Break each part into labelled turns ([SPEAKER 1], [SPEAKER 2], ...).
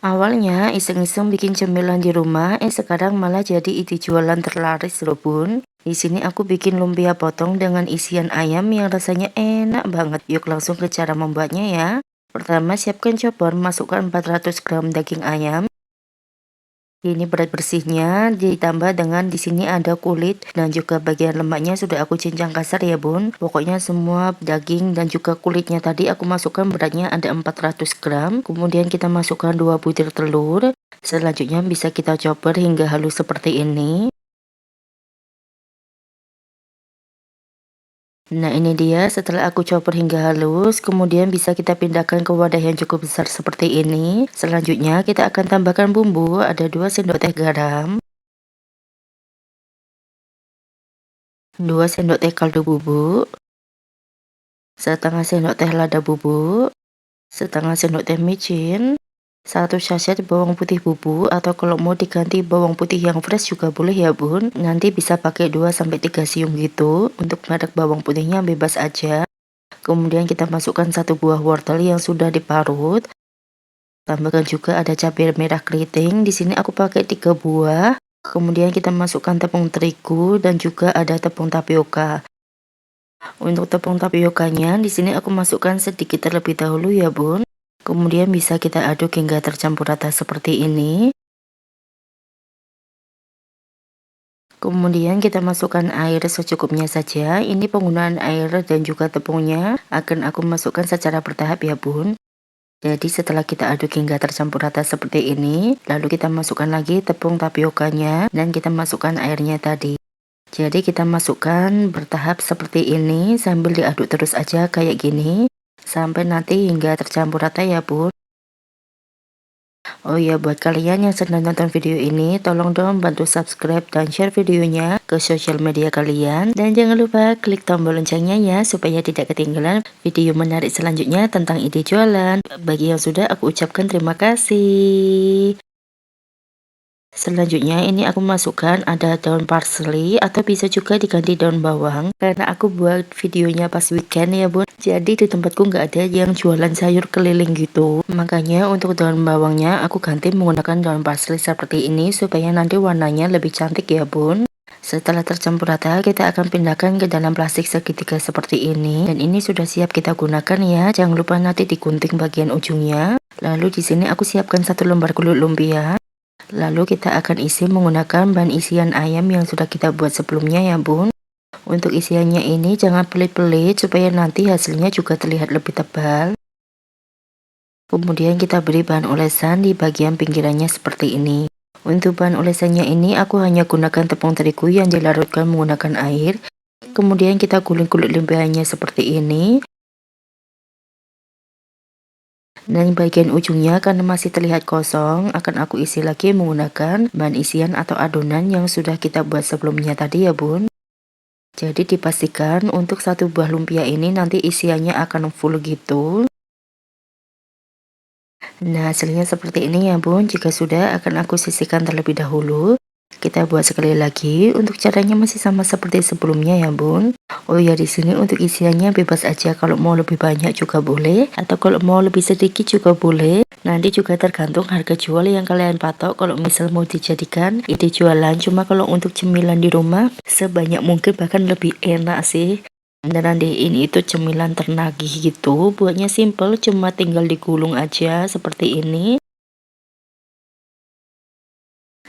[SPEAKER 1] Awalnya iseng-iseng bikin cemilan di rumah, sekarang malah jadi ide jualan terlaris loh bun. Di sini aku bikin lumpia potong dengan isian ayam yang rasanya enak banget. Yuk langsung ke cara membuatnya ya. Pertama siapkan chopper, masukkan 400 gram daging ayam. Ini berat bersihnya ditambah dengan di sini ada kulit dan juga bagian lemaknya sudah aku cincang kasar ya bun. Pokoknya semua daging dan juga kulitnya tadi aku masukkan, beratnya ada 400 gram. Kemudian kita masukkan 2 butir telur. Selanjutnya bisa kita chopper hingga halus seperti ini. Nah ini dia setelah aku chopper hingga halus, kemudian bisa kita pindahkan ke wadah yang cukup besar seperti ini. Selanjutnya kita akan tambahkan bumbu, ada 2 sendok teh garam, 2 sendok teh kaldu bubuk, setengah sendok teh lada bubuk, setengah sendok teh micin, 1 sachet bawang putih bubuk, atau kalau mau diganti bawang putih yang fresh juga boleh ya bun. Nanti bisa pakai 2-3 siung gitu. Untuk merek bawang putihnya bebas aja. Kemudian kita masukkan 1 buah wortel yang sudah diparut. Tambahkan juga ada cabai merah keriting. Di sini aku pakai 3 buah. Kemudian kita masukkan tepung terigu dan juga ada tepung tapioka. Untuk tepung tapiokanya di sini aku masukkan sedikit terlebih dahulu ya bun. Kemudian bisa kita aduk hingga tercampur rata seperti ini. Kemudian kita masukkan air secukupnya saja. Ini penggunaan air dan juga tepungnya akan aku masukkan secara bertahap ya bun. Jadi setelah kita aduk hingga tercampur rata seperti ini, lalu kita masukkan lagi tepung tapiokanya dan kita masukkan airnya tadi. Jadi kita masukkan bertahap seperti ini sambil diaduk terus aja kayak gini sampai nanti hingga tercampur rata ya bun. Oh ya, buat kalian yang sedang nonton video ini, tolong dong bantu subscribe dan share videonya ke sosial media kalian. Dan jangan lupa klik tombol loncengnya ya, supaya tidak ketinggalan video menarik selanjutnya tentang ide jualan. Bagi yang sudah, aku ucapkan terima kasih. Selanjutnya ini aku masukkan ada daun parsley atau bisa juga diganti daun bawang, karena aku buat videonya pas weekend ya bun. Jadi di tempatku nggak ada yang jualan sayur keliling gitu, makanya untuk daun bawangnya aku ganti menggunakan daun parsley seperti ini supaya nanti warnanya lebih cantik ya bun. Setelah tercampur rata, kita akan pindahkan ke dalam plastik segitiga seperti ini, dan ini sudah siap kita gunakan ya. Jangan lupa nanti digunting bagian ujungnya. Lalu di sini aku siapkan 1 lembar kulit lumpia. Lalu kita akan isi menggunakan bahan isian ayam yang sudah kita buat sebelumnya ya bun. Untuk isiannya ini jangan pelit-pelit supaya nanti hasilnya juga terlihat lebih tebal. Kemudian kita beri bahan olesan di bagian pinggirannya seperti ini. Untuk bahan olesannya ini aku hanya gunakan tepung terigu yang dilarutkan menggunakan air. Kemudian kita guling kulit lumpianya seperti ini. Dan bagian ujungnya karena masih terlihat kosong, akan aku isi lagi menggunakan bahan isian atau adonan yang sudah kita buat sebelumnya tadi ya bun. Jadi dipastikan untuk 1 buah lumpia ini nanti isiannya akan full gitu. Nah hasilnya seperti ini ya bun. Jika sudah, akan aku sisihkan terlebih dahulu. Kita buat sekali lagi. Untuk caranya masih sama seperti sebelumnya ya bun. Oh ya, di sini untuk isiannya bebas aja, kalau mau lebih banyak juga boleh atau kalau mau lebih sedikit juga boleh. Nanti juga tergantung harga jual yang kalian patok kalau misal mau dijadikan ide jualan. Cuma kalau untuk cemilan di rumah sebanyak mungkin bahkan lebih enak sih. Beneran deh, ini itu cemilan ternagih gitu. Buatnya simple, cuma tinggal digulung aja seperti ini.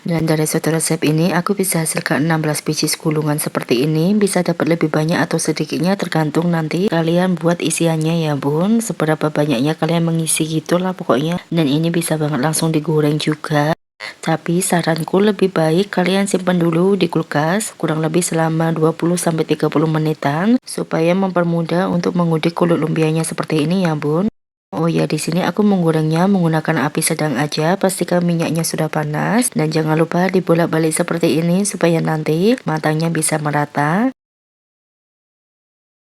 [SPEAKER 1] Dan dari satu resep ini aku bisa hasilkan 16 biji gulungan seperti ini. Bisa dapat lebih banyak atau sedikitnya tergantung nanti kalian buat isiannya ya bun. Seberapa banyaknya kalian mengisi gitulah pokoknya. Dan ini bisa banget langsung digoreng juga. Tapi saranku lebih baik kalian simpan dulu di kulkas kurang lebih selama 20-30 menitan supaya mempermudah untuk mengudik kulit lumpianya seperti ini ya bun. Oh ya, di sini aku menggorengnya menggunakan api sedang aja. Pastikan minyaknya sudah panas dan jangan lupa dibolak-balik seperti ini supaya nanti matangnya bisa merata.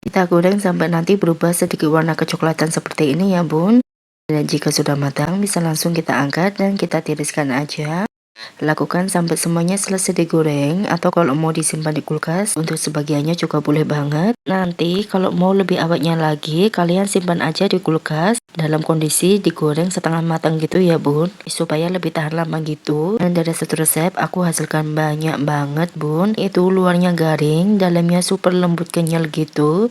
[SPEAKER 1] Kita goreng sampai nanti berubah sedikit warna kecoklatan seperti ini ya bun. Dan jika sudah matang bisa langsung kita angkat dan kita tiriskan aja. Lakukan sampai semuanya selesai digoreng, atau kalau mau disimpan di kulkas untuk sebagiannya juga boleh banget. Nanti kalau mau lebih awetnya lagi, kalian simpan aja di kulkas dalam kondisi digoreng setengah matang gitu ya bun, supaya lebih tahan lama gitu. Dan dari satu resep aku hasilkan banyak banget bun, itu luarnya garing, dalamnya super lembut kenyal gitu.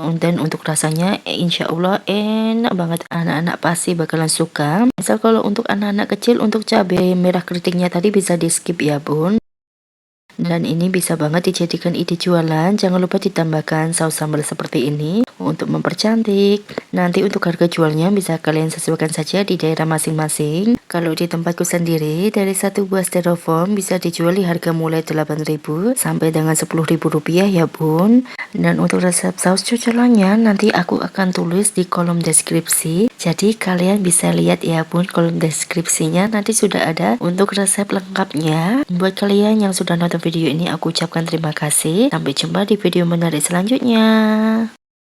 [SPEAKER 1] Dan untuk rasanya insya Allah enak banget, anak-anak pasti bakalan suka. Misal kalau untuk anak-anak kecil, untuk cabai merah keritingnya tadi bisa di skip ya bun. Dan ini bisa banget dijadikan ide jualan. Jangan lupa ditambahkan saus sambal seperti ini untuk mempercantik. Nanti untuk harga jualnya bisa kalian sesuaikan saja di daerah masing-masing. Kalau di tempatku sendiri, dari satu buah styrofoam bisa dijual di harga mulai 8.000 sampai dengan 10.000 rupiah ya bun. Dan untuk resep saus cocolannya nanti aku akan tulis di kolom deskripsi. Jadi kalian bisa lihat ya bun, kolom deskripsinya nanti sudah ada untuk resep lengkapnya. Buat kalian yang sudah nonton video ini, aku ucapkan terima kasih. Sampai jumpa di video menarik selanjutnya.